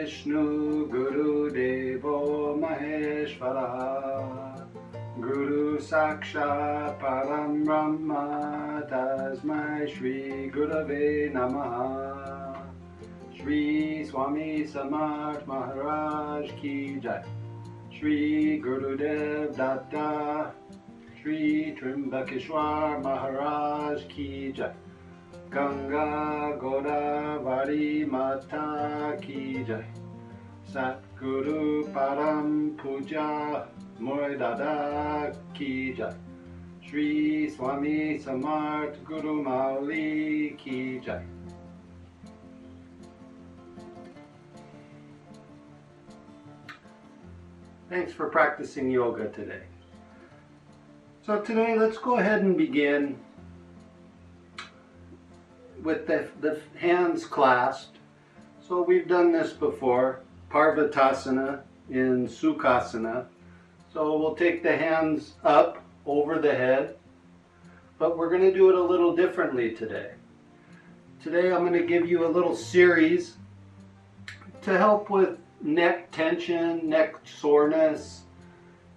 Vishnu Guru Devo Maheshwara Guru Sakshat Param Brahma Tasmai Shri Gurave Namaha. Shri Swami Samarth Maharaj Ki Jai. Shri Gurudev Datta. Shri Trimbakeshwar Maharaj Ki Jai. Ganga Godavari Mata Ki Jai. Satguru Param Puja Moy Dada Ki Jai. Shri Swami Samarth Guru Mauli Ki Jai. Thanks for practicing yoga today. So today let's go ahead and begin with the hands clasped. So we've done this before, Parvatasana in Sukhasana. So we'll take the hands up over the head, but we're going to do it a little differently today. Today I'm going to give you a little series to help with neck tension, neck soreness.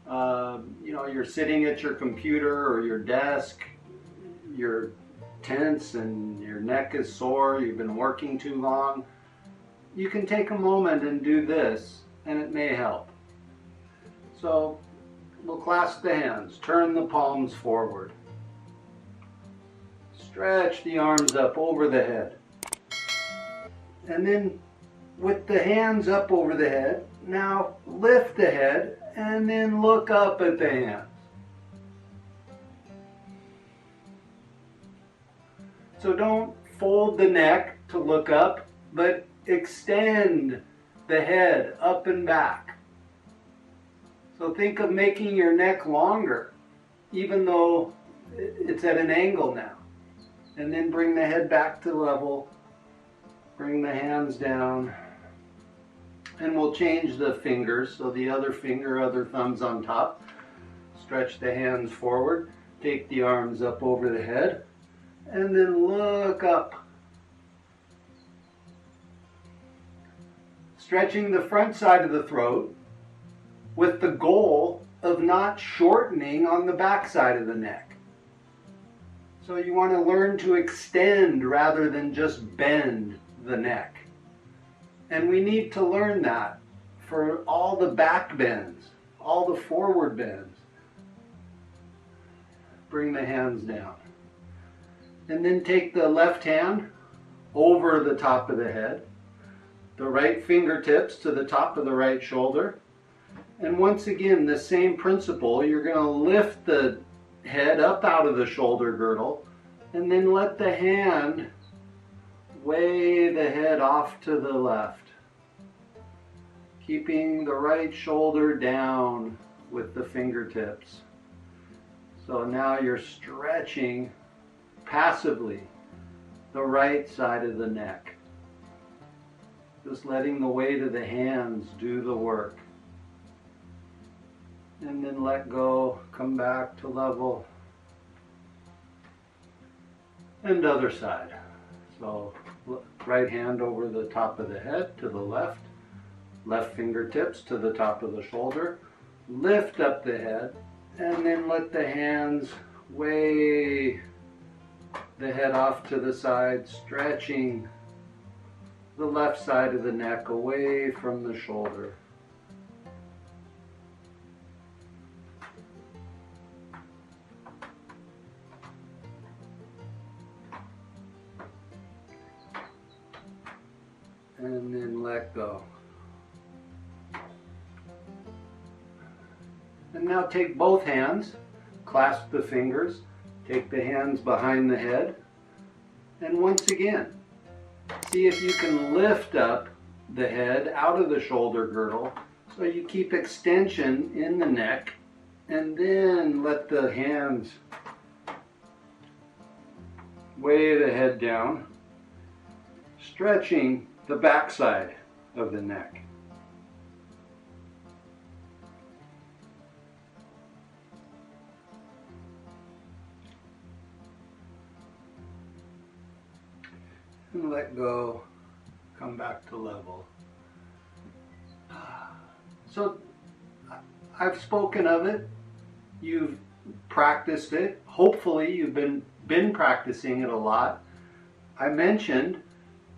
You're sitting at your computer or your desk, you're tense and your neck is sore, you've been working too long. You can take a moment and do this and it may help. So we'll clasp the hands, turn the palms forward. Stretch the arms up over the head. And then with the hands up over the head, now lift the head and then look up at the hands. So don't fold the neck to look up, but extend the head up and back. So think of making your neck longer, even though it's at an angle now. And then bring the head back to level. Bring the hands down. And we'll change the fingers. So the other finger, other thumb's on top. Stretch the hands forward. Take the arms up over the head. And then look up. Stretching the front side of the throat with the goal of not shortening on the back side of the neck. So you want to learn to extend rather than just bend the neck. And we need to learn that for all the back bends, all the forward bends. Bring the hands down. And then take the left hand over the top of the head, the right fingertips to the top of the right shoulder. And once again, the same principle, you're going to lift the head up out of the shoulder girdle and then let the hand weigh the head off to the left. Keeping the right shoulder down with the fingertips. So now you're stretching passively the right side of the neck. Just letting the weight of the hands do the work. And then let go, come back to level. And other side. So right hand over the top of the head to the left. Left fingertips to the top of the shoulder. Lift up the head and then let the hands weigh the head off to the side, stretching the left side of the neck away from the shoulder. And then let go. And now take both hands, clasp the fingers, take the hands behind the head, and once again, see if you can lift up the head out of the shoulder girdle so you keep extension in the neck, and then let the hands weigh the head down, stretching the back side of the neck. And let go, come back to level. So I've spoken of it. You've practiced it. Hopefully you've been practicing it a lot. I mentioned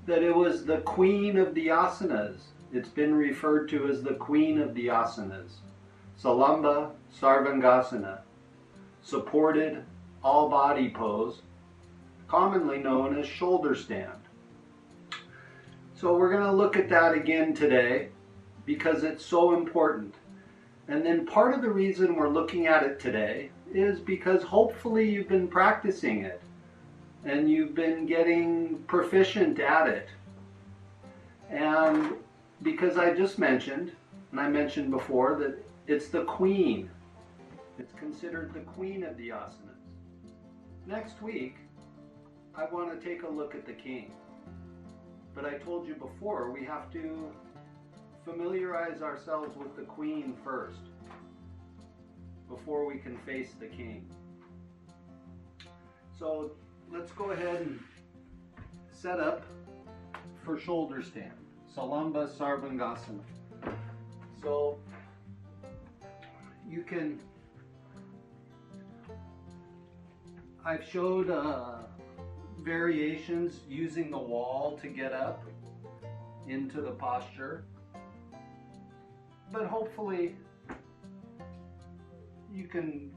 that it was the queen of the asanas. It's been referred to as the queen of the asanas. Salamba Sarvangasana, supported all body pose, commonly known as shoulder stand. So we're going to look at that again today because it's so important. And then part of the reason we're looking at it today is because hopefully you've been practicing it and you've been getting proficient at it. And because I just mentioned, and I mentioned before, that it's the queen. It's considered the queen of the asanas. Next week, I want to take a look at the king. But I told you before, we have to familiarize ourselves with the queen first before we can face the king. So let's go ahead and set up for shoulder stand, Salamba Sarvangasana. So you can, I've showed variations using the wall to get up into the posture, but hopefully you can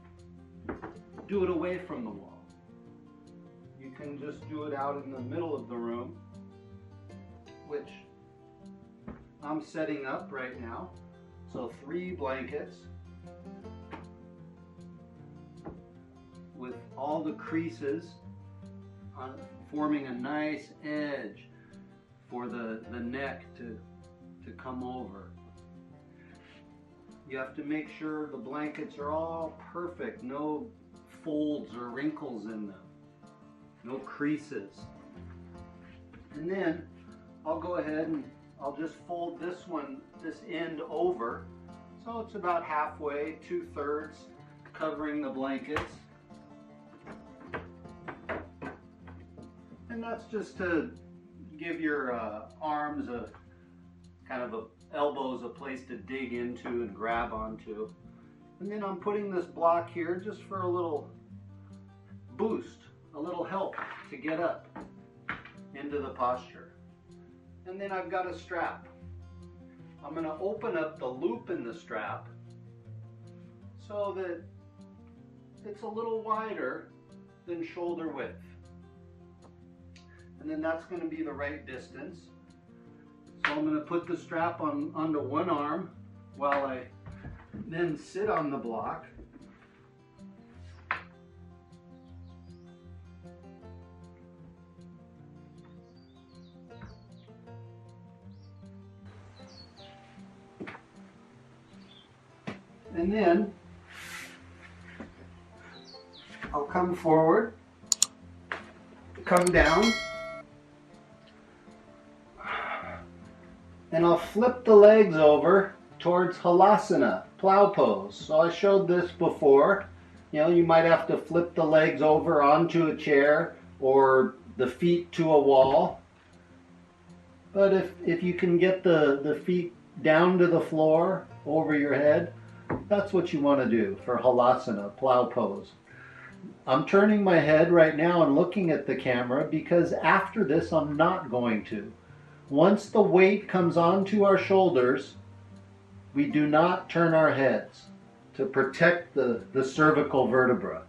do it away from the wall. You can just do it out in the middle of the room, which I'm setting up right now. So 3 blankets with all the creases forming a nice edge for the neck to come over. You have to make sure the blankets are all perfect, no folds or wrinkles in them, no creases. And then I'll go ahead and I'll just fold this end over, so it's about halfway, 2/3 covering the blankets. And that's just to give your arms a kind of elbows a place to dig into and grab onto. And then I'm putting this block here just for a little boost, a little help to get up into the posture. And then I've got a strap. I'm going to open up the loop in the strap so that it's a little wider than shoulder width. And then that's going to be the right distance. So I'm going to put the strap onto one arm while I then sit on the block. And then I'll come forward, come down, and I'll flip the legs over towards halasana, plow pose. So I showed this before. You know, you might have to flip the legs over onto a chair or the feet to a wall. But if you can get the feet down to the floor over your head, that's what you want to do for halasana, plow pose. I'm turning my head right now and looking at the camera because after this I'm not going to. Once the weight comes onto our shoulders, we do not turn our heads to protect the cervical vertebra.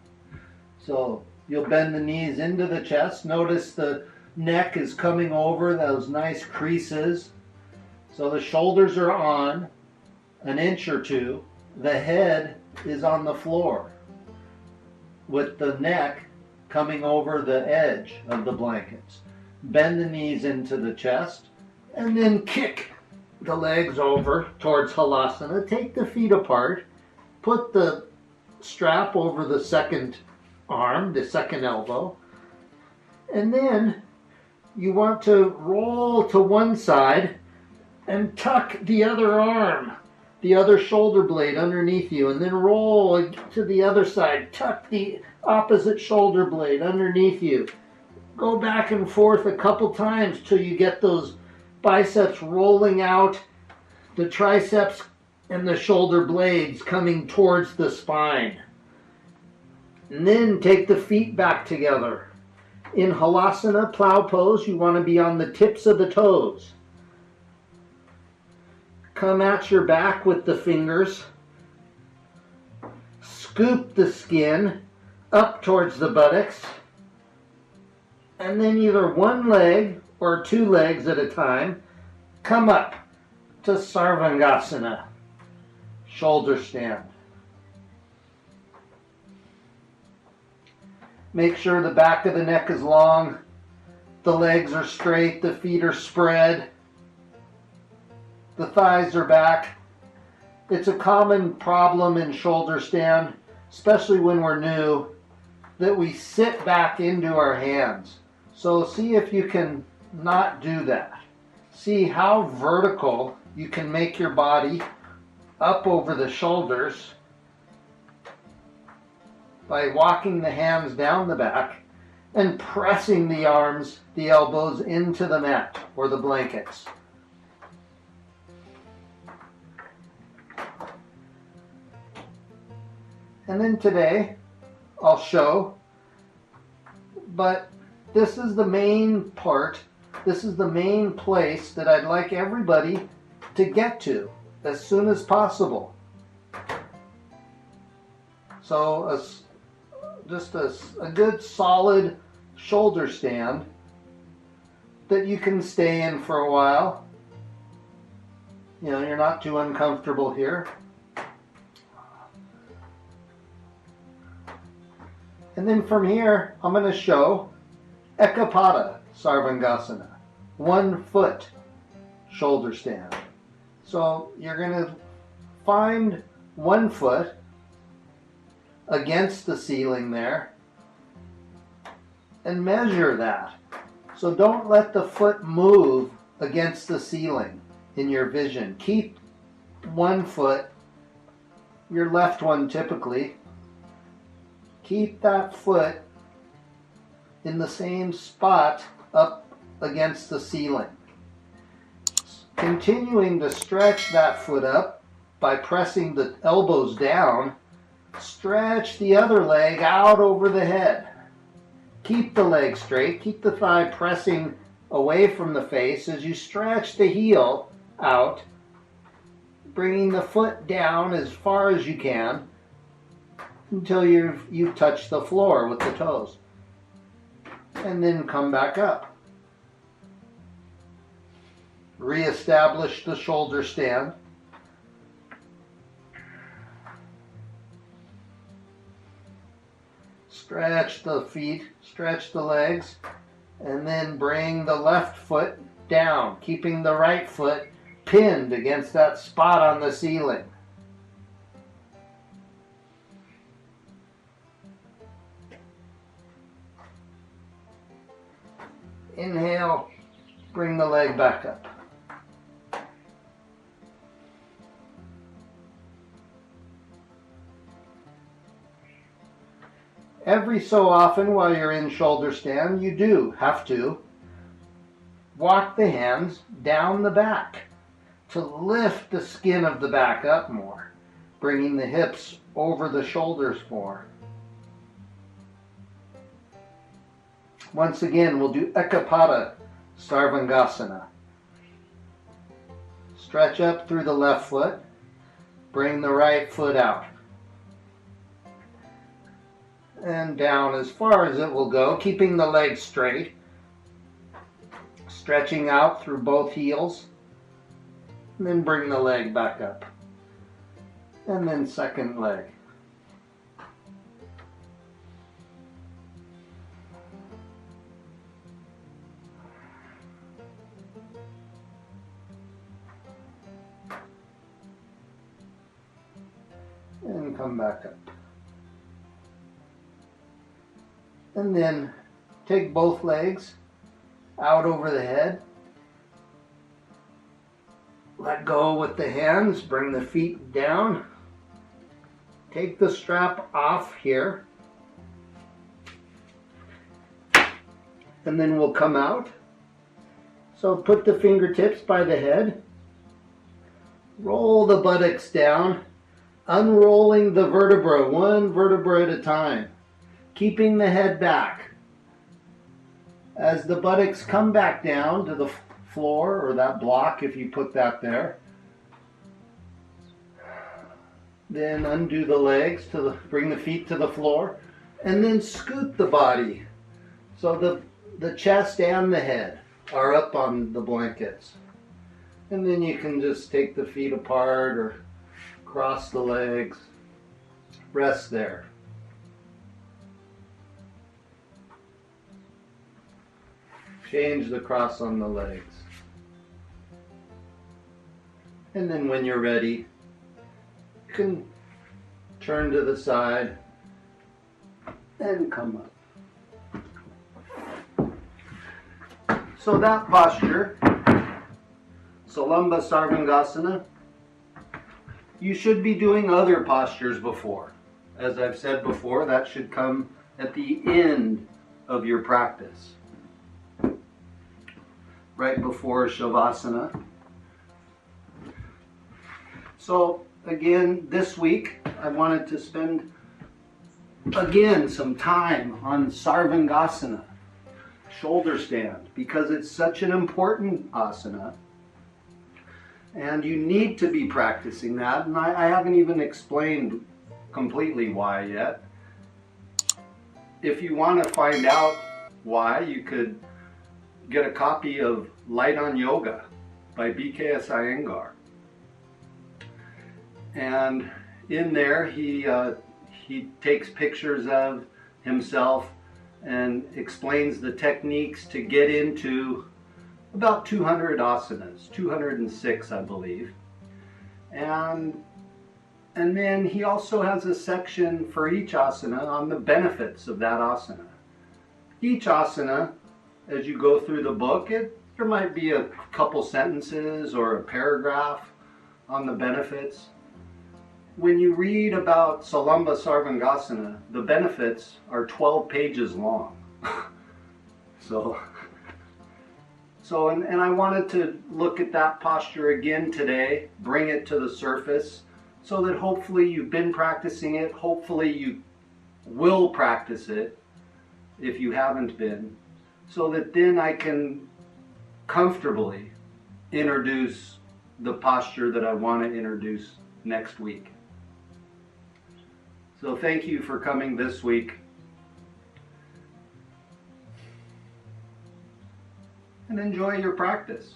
So you'll bend the knees into the chest. Notice the neck is coming over those nice creases. So the shoulders are on an inch or two. The head is on the floor with the neck coming over the edge of the blankets. Bend the knees into the chest and then kick the legs over towards halasana. Take the feet apart. Put the strap over the second arm, the second elbow. And then you want to roll to one side and tuck the other arm, the other shoulder blade underneath you, and then roll to the other side. Tuck the opposite shoulder blade underneath you. Go back and forth a couple times till you get those biceps rolling out the triceps and the shoulder blades coming towards the spine. And then take the feet back together. In halasana, plow pose, you want to be on the tips of the toes. Come at your back with the fingers. Scoop the skin up towards the buttocks. And then either one leg or two legs at a time, come up to Sarvangasana, shoulder stand. Make sure the back of the neck is long, the legs are straight, the feet are spread, the thighs are back. It's a common problem in shoulder stand, especially when we're new, that we sit back into our hands. So see if you can not do that. See how vertical you can make your body up over the shoulders by walking the hands down the back and pressing the arms, the elbows into the mat or the blankets. And then today I'll show, but this is the main part, this is the main place that I'd like everybody to get to as soon as possible. So just a good solid shoulder stand that you can stay in for a while. You know, you're not too uncomfortable here. And then from here, I'm going to show Ekapada Sarvangasana, 1 foot shoulder stand. So you're going to find 1 foot against the ceiling there and measure that. So don't let the foot move against the ceiling in your vision. Keep 1 foot, your left one typically, keep that foot in the same spot up against the ceiling. Continuing to stretch that foot up by pressing the elbows down, stretch the other leg out over the head. Keep the leg straight, keep the thigh pressing away from the face as you stretch the heel out, bringing the foot down as far as you can until you've touched the floor with the toes. And then come back up. Reestablish the shoulder stand. Stretch the feet, stretch the legs, and then bring the left foot down, keeping the right foot pinned against that spot on the ceiling. Inhale, bring the leg back up. Every so often while you're in shoulder stand, you do have to walk the hands down the back to lift the skin of the back up more, bringing the hips over the shoulders more. Once again, we'll do Ekapada Sarvangasana. Stretch up through the left foot, bring the right foot out. And down as far as it will go, keeping the legs straight, stretching out through both heels, and then bring the leg back up. And then second leg. And come back up. And then take both legs out over the head. Let go with the hands, bring the feet down. Take the strap off here. And then we'll come out. So put the fingertips by the head. Roll the buttocks down, unrolling the vertebra, one vertebra at a time, keeping the head back. As the buttocks come back down to the floor, or that block if you put that there, then undo the legs, bring the feet to the floor, and then scoot the body. So the chest and the head are up on the blankets. And then you can just take the feet apart or cross the legs. Rest there. Change the cross on the legs. And then when you're ready, you can turn to the side and come up. So that posture, Salamba Sarvangasana, you should be doing other postures before. As I've said before, that should come at the end of your practice. Right before Shavasana. So again, this week, I wanted to spend again some time on Sarvangasana, shoulder stand, because it's such an important asana. And you need to be practicing that, and I haven't even explained completely why yet. If you want to find out why, you could get a copy of Light on Yoga by B.K.S. Iyengar. And in there, he takes pictures of himself and explains the techniques to get into about 200 asanas, 206 I believe. And then he also has a section for each asana on the benefits of that asana. Each asana, as you go through the book, there might be a couple sentences or a paragraph on the benefits. When you read about Salamba Sarvangasana, the benefits are 12 pages long. And I wanted to look at that posture again today, bring it to the surface, so that hopefully you've been practicing it, hopefully you will practice it if you haven't been, so that then I can comfortably introduce the posture that I want to introduce next week. So thank you for coming this week. And enjoy your practice.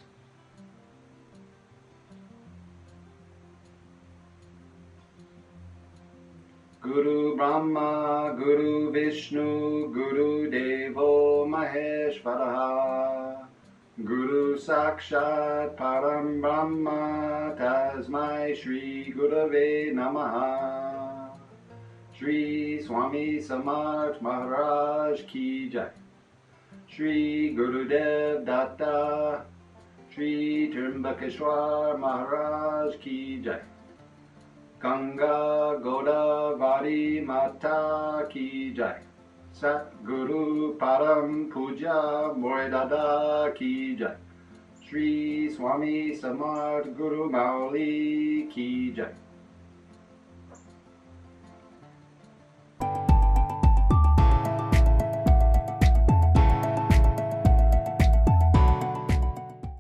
Guru Brahma, Guru Vishnu, Guru Devo Maheshvaraha, Guru Sakshat Param Brahma, Tasmai Shri Gurave Namaha. Shri Swami Samarth Maharaj Ki Jai. Shri Gurudev Datta, Shri Trimbakeshwar Maharaj Ki Jai. Ganga Godavari Mata Ki Jai. Sat Guru Param Puja Moridada Ki Jai. Shri Swami Samarth Guru Mauli Ki Jai.